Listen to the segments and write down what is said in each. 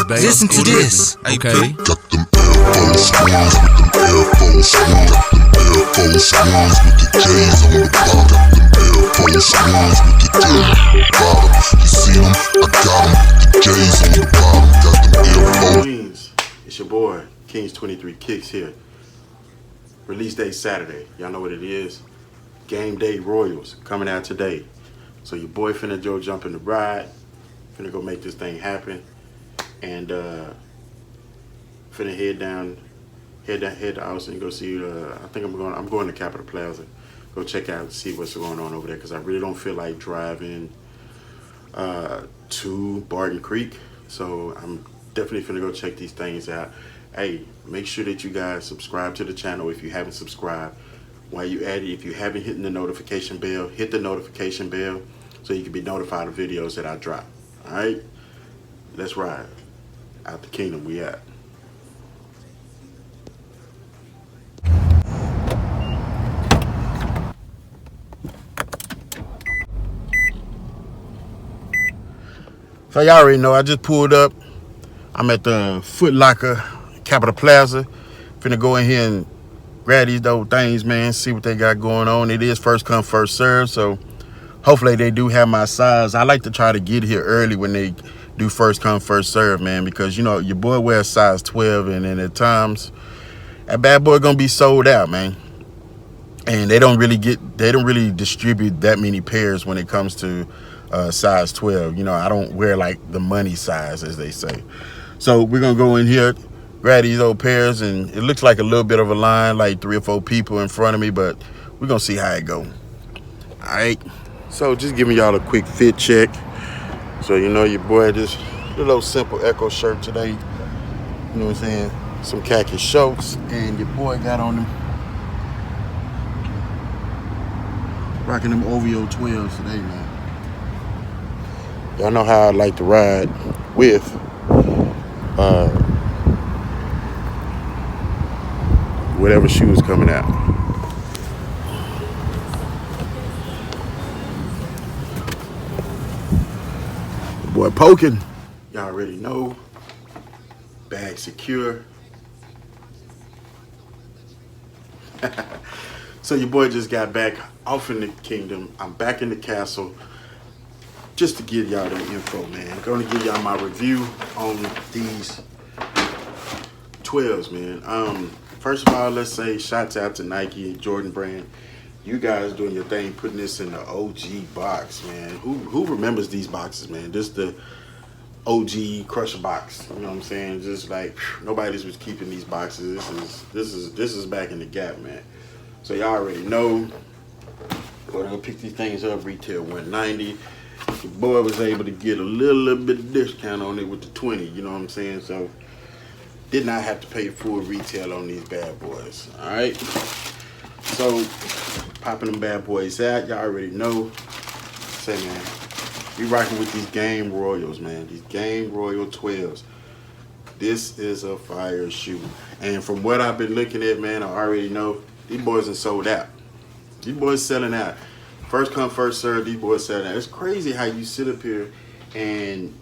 baby. Listen to this. Okay. Got them Air Force Ones with them Air Force Ones. Got them Air Force Ones with the J's on the bottom. Got them Air Force Ones with the J's on the bottom. You see them? I got them with the J's on the bottom. Got them Air Force. Queens, it's your boy, Kings 23 Kicks here. Release day Saturday. Y'all know what it is. Game Day Royals coming out today. So your boy finna go jump in the ride. Finna go make this thing happen. And finna head to Austin and go see. I think I'm going to Capitol Plaza. Go check out, see what's going on over there, because I really don't feel like driving to Barton Creek. So I'm definitely finna go check these things out. Hey, make sure that you guys subscribe to the channel if you haven't subscribed. While you at it, if you haven't hit the notification bell, hit the notification bell so you can be notified of videos that I drop. All right, let's ride. Out the kingdom, we at. So y'all already know, I just pulled up. I'm at the Foot Locker, Capitol Plaza. Finna go in here and grab these dope things, man. See what they got going on. It is first come, first serve. So hopefully they do have my size. I like to try to get here early when they do first come, first serve, man, because you know your boy wears size 12, and then at times that bad boy gonna be sold out, man. And they don't really distribute that many pairs when it comes to size 12. You know, I don't wear like the money size, as they say. So we're gonna go in here, grab these old pairs, and it looks like a little bit of a line, like 3 or 4 people in front of me, but we're gonna see how it go. All right. So just giving y'all a quick fit check. So you know your boy just a little simple Echo shirt today. You know what I'm saying? Some khaki shorts, and your boy got on them, rocking them OVO 12s today, man. Y'all know how I like to ride with whatever shoes coming out. Boy poking, y'all already know. Bag secure. So your boy just got back off in the kingdom. I'm back in the castle just to give y'all the info, man. I'm gonna give y'all my review on these 12s, man. First of all, let's say shouts out to Nike and Jordan Brand. You guys doing your thing, putting this in the OG box, man. Who remembers these boxes, man? This the OG Crusher box. You know what I'm saying? Just like nobody was keeping these boxes. This is back in the gap, man. So y'all already know. We're gonna pick these things up. Retail $190. The boy was able to get a little bit of discount on it with the 20. You know what I'm saying? So did not have to pay full retail on these bad boys. All right. So popping them bad boys out. Y'all already know. Say, man, we rocking with these Game Royals, man. These Game Royal 12s. This is a fire shoe. And from what I've been looking at, man, I already know these boys are sold out. These boys selling out. First come, first serve, these boys selling out. It's crazy how you sit up here and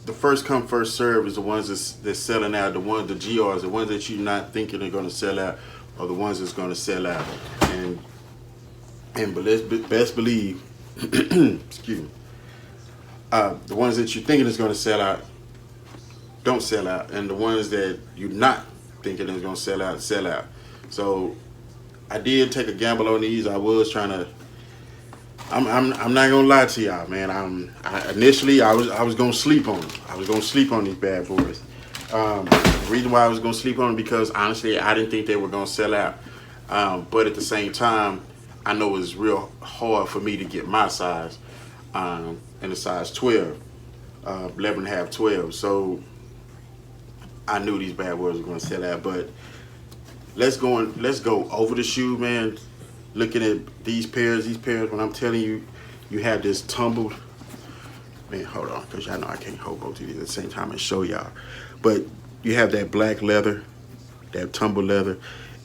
the first come, first serve is the ones that's selling out. The GRs, the ones that you're not thinking are going to sell out, are the ones that's going to sell out. And but let's best believe, excuse me, the ones that you're thinking is going to sell out don't sell out, and the ones that you're not thinking is going to sell out sell out. So I did take a gamble on these. I was trying to. I'm not gonna lie to y'all, man. Initially I was gonna sleep on them. I was gonna sleep on these bad boys. The reason why I was gonna sleep on them because honestly I didn't think they were gonna sell out. But at the same time, I know it's real hard for me to get my size in a size 12, 11 and a half, 12. So I knew these bad boys were gonna sell out. But let's go over the shoe, man. Looking at these pairs, when I'm telling you, you have this tumbled, man, hold on, because y'all know I can't hold both of these at the same time and show y'all. But you have that black leather, that tumbled leather,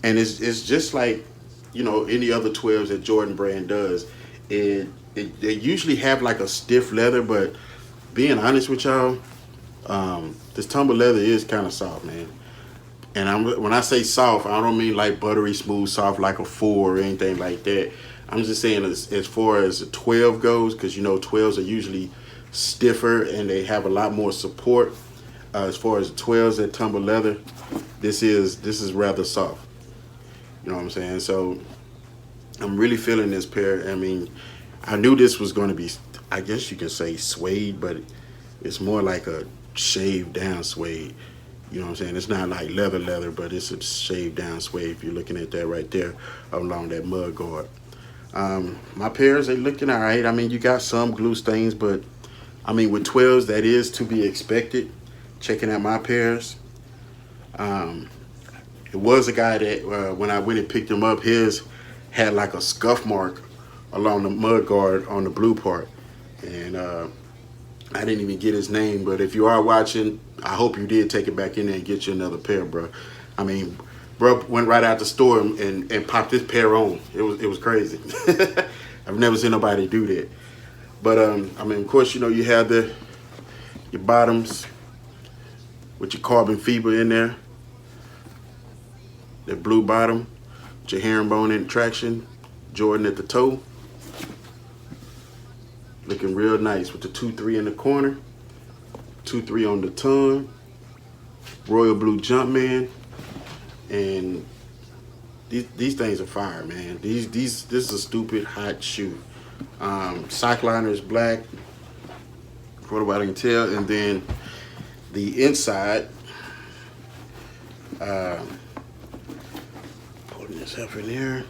and it's just like, you know, any other 12s that Jordan Brand does. They usually have like a stiff leather, but being honest with y'all, This tumble leather is kind of soft, man. And when I say soft, I don't mean like buttery smooth soft like a 4 or anything like that. I'm just saying as far as a 12 goes, because you know 12s are usually stiffer and they have a lot more support. As far as 12s that tumble leather, this is rather soft. You know what I'm saying? So I'm really feeling this pair. I mean, I knew this was going to be, I guess you can say suede, but it's more like a shaved down suede. You know what I'm saying? It's not like leather, but it's a shaved down suede if you're looking at that right there along that mud guard. My pairs, they looking all right. I mean, you got some glue stains, but I mean, with 12s, that is to be expected. Checking out my pairs. It was a guy that when I went and picked him up, his had like a scuff mark along the mud guard on the blue part. And I didn't even get his name, but if you are watching, I hope you did take it back in there and get you another pair, bro. I mean, bro went right out the store and popped this pair on. It was crazy. I've never seen nobody do that. But I mean, of course, you know, you have your bottoms with your carbon fiber in there. The blue bottom with your herringbone in traction, Jordan at the toe. Looking real nice with the 2-3 in the corner, 2-3 on the tongue, royal blue Jumpman, and these things are fire, man. This is a stupid hot shoe. Sock liner is black, for what I can tell, and then the inside, pulling this up in there.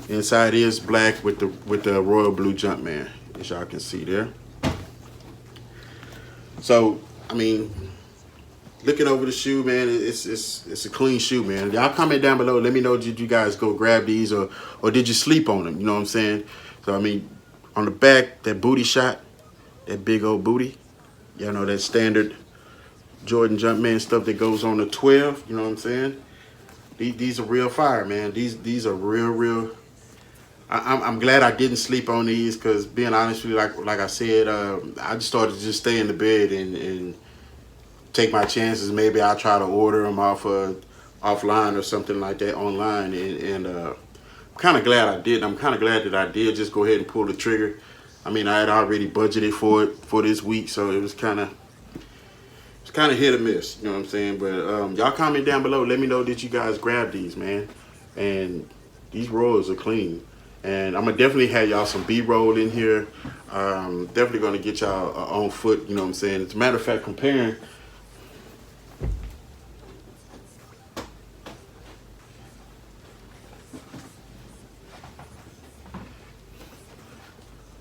Inside is black with the royal blue Jumpman, as y'all can see there. So I mean, looking over the shoe, man, it's a clean shoe, man. Y'all comment down below. Let me know, did you guys go grab these or did you sleep on them? You know what I'm saying? So I mean, on the back, that booty shot, that big old booty. Y'all know that standard Jordan Jumpman stuff that goes on the 12. You know what I'm saying? These are real fire, man. These are real. I'm glad I didn't sleep on these, because being honest with you, like I said, I just started to just stay in the bed and take my chances. Maybe I'll try to order them offline or something like that online, and I'm kind of glad I did. I'm kind of glad that I did just go ahead and pull the trigger. I mean, I had already budgeted for it for this week, so it was kind of hit or miss. You know what I'm saying? But y'all comment down below. Let me know, did you guys grab these, man? And these rolls are clean. And I'm gonna definitely have y'all some B-roll in here. Definitely gonna get y'all on foot, you know what I'm saying? As a matter of fact, comparing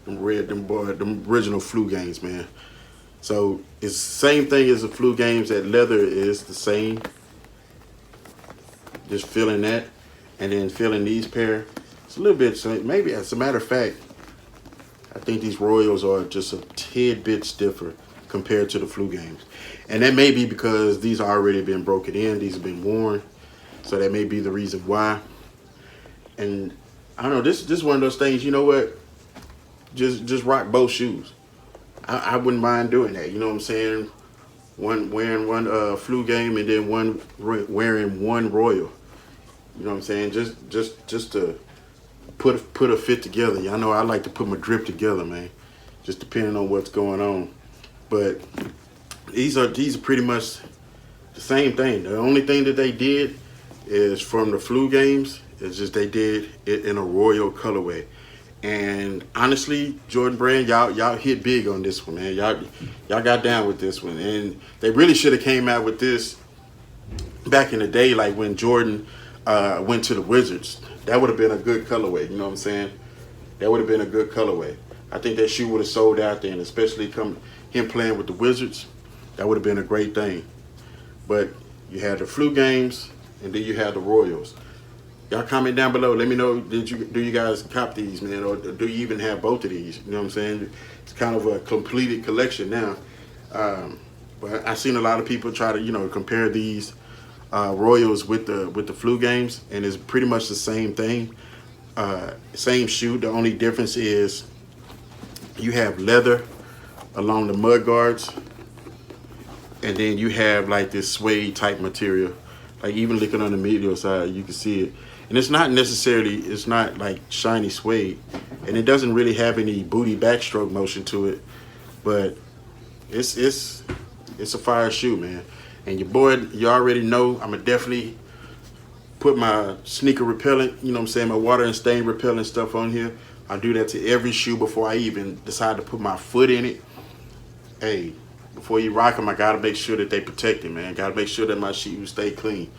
them original flu games, man. So it's the same thing as the flu games. That leather is the same. Just feeling that, and then feeling these pair. A little bit, so maybe as a matter of fact, I think these Royals are just a tidbit stiffer compared to the flu games. And that may be because these have already been broken in, these have been worn, so that may be the reason why. And I don't know, this is one of those things, you know what, just rock both shoes. I wouldn't mind doing that, you know what I'm saying? Wearing one flu game and then wearing one Royal. You know what I'm saying? Just to put a fit together. Y'all know I like to put my drip together, man. Just depending on what's going on. But these are pretty much the same thing. The only thing that they did is from the flu games is just they did it in a royal colorway. And honestly, Jordan Brand, y'all hit big on this one, man. Y'all got down with this one. And they really should have came out with this back in the day, like when Jordan went to the Wizards. That would have been a good colorway, you know what I'm saying? That would have been a good colorway. I think that shoe would have sold out there, and especially him playing with the Wizards, that would have been a great thing. But you had the flu games, and then you had the Royals. Y'all comment down below. Let me know, do you guys cop these, man, or do you even have both of these? You know what I'm saying? It's kind of a completed collection now. But I've seen a lot of people try to, you know, compare these Royals with the flu games, and it's pretty much the same thing. Same shoe. The only difference is you have leather along the mud guards, and then you have like this suede type material. Like even looking on the medial side, you can see it. And it's not necessarily, it's not like shiny suede. And it doesn't really have any booty backstroke motion to it. But it's a fire shoe, man. And your boy, you already know, I'ma definitely put my sneaker repellent, you know what I'm saying, my water and stain repellent stuff on here. I do that to every shoe before I even decide to put my foot in it. Hey, before you rock them, I gotta make sure that they protected, man. Gotta make sure that my shoes stay clean.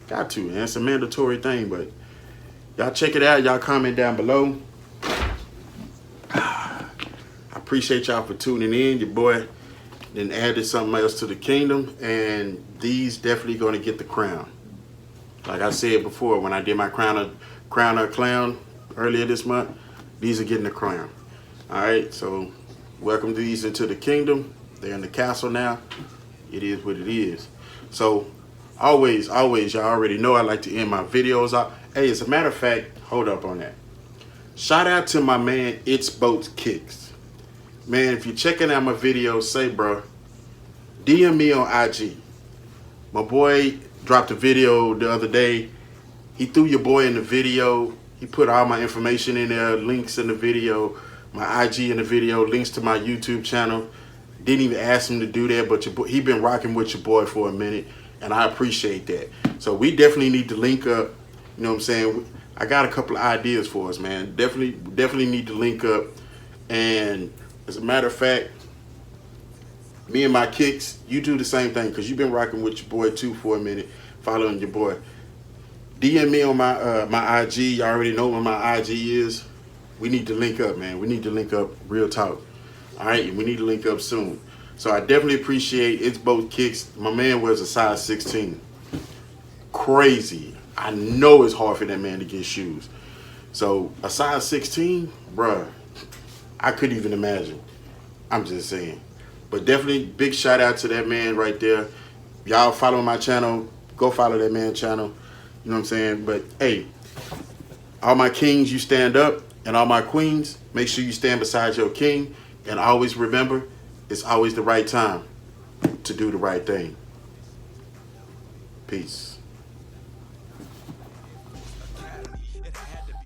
Got to, man. It's a mandatory thing, but y'all check it out. Y'all comment down below. I appreciate y'all for tuning in. Your boy then added something else to the kingdom, and these definitely gonna get the crown. Like I said before, when I did my crown of clown earlier this month, these are getting the crown. All right, so welcome these into the kingdom. They're in the castle now. It is what it is. So always, y'all already know I like to end my videos out. Hey, as a matter of fact, hold up on that. Shout out to my man, ITSBOATKICKS. Man, if you're checking out my videos, say, bro, DM me on IG. My boy dropped a video the other day. He threw your boy in the video. He put all my information in there, links in the video, my IG in the video, links to my YouTube channel. Didn't even ask him to do that, but he been rocking with your boy for a minute, and I appreciate that. So we definitely need to link up. You know what I'm saying? I got a couple of ideas for us, man. Definitely need to link up. And as a matter of fact, me and my kicks, you do the same thing, because you've been rocking with your boy too for a minute, following your boy. DM me on my IG. You already know what my IG is. We need to link up, man. We need to link up, real talk. All right, we need to link up soon. So I definitely appreciate ITSBOATKICKS. My man wears a size 16. Crazy. I know it's hard for that man to get shoes. So a size 16, bruh, I couldn't even imagine. I'm just saying. But definitely big shout out to that man right there. Y'all follow my channel. Go follow that man's channel. You know what I'm saying? But hey, all my kings, you stand up. And all my queens, make sure you stand beside your king. And always remember, it's always the right time to do the right thing. Peace.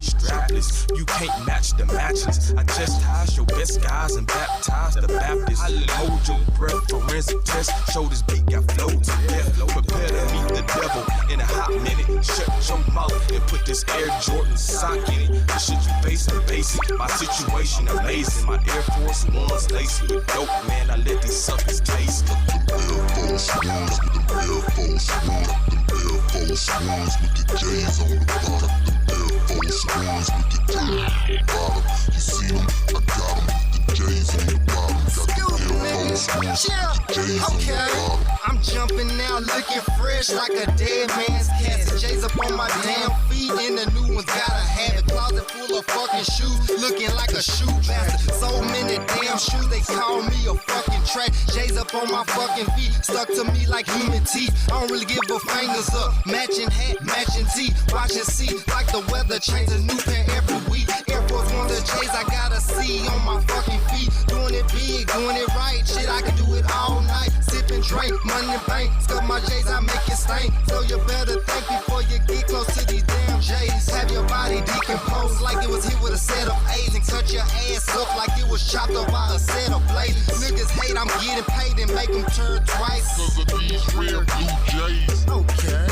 Strapless, you can't match the matches. I just ties your best guys and baptize the Baptist. Hold your breath, forensic test. Shoulders big, got flow to death. Prepare to meet the devil in a hot minute. Shut your mouth and put this Air Jordan sock in it. The shit you facing basic. My situation amazing. My Air Force Ones laced with dope, man. I let these suckers taste. Air Force Ones with the Air Force Ones. Air Force Ones with the J's on the bottom. Air Force Ones with the J's on the bottom. You see them? I got them with the J's on the bottom. Got the Air Force Ones with the J's on the bottom. I'm jumping now, looking fresh like a dead man's casket. J's up on my damn feet, and the new ones gotta have it. Closet full of fucking shoes, looking like a shoe bastard. So many damn shoes, they call me a fucking track. J's up on my fucking feet, stuck to me like human teeth. I don't really give a fingers up. Matching hat, matching tee, watch and see like the weather change a new pair every week. Air Force One, the J's I gotta see on my fucking feet. Doing it big, doing it right. Shit, I can do it all night. Sip and drink, money and bank. Scuff my J's, I make it stink. So you better think before you get close to these damn J's. Have your body decomposed like it was hit with a set of A's, and cut your ass up like it was chopped up by a set of blades. Niggas hate, I'm getting paid and make them turn twice. Cause of these real blue J's. Okay.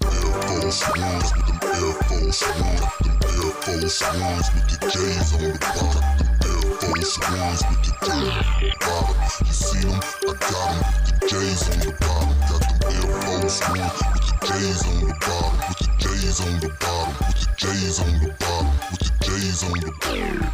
Air Force Ones with them Air Force Ones. Air Force Ones with the J's on the bottom. Air Force Ones with the J's on the bottom. You see them? I got them with the J's on the bottom. Got them Air Force Ones with the J's on the bottom. With the J's on the bottom. With the J's on the bottom. With the J's on the bottom.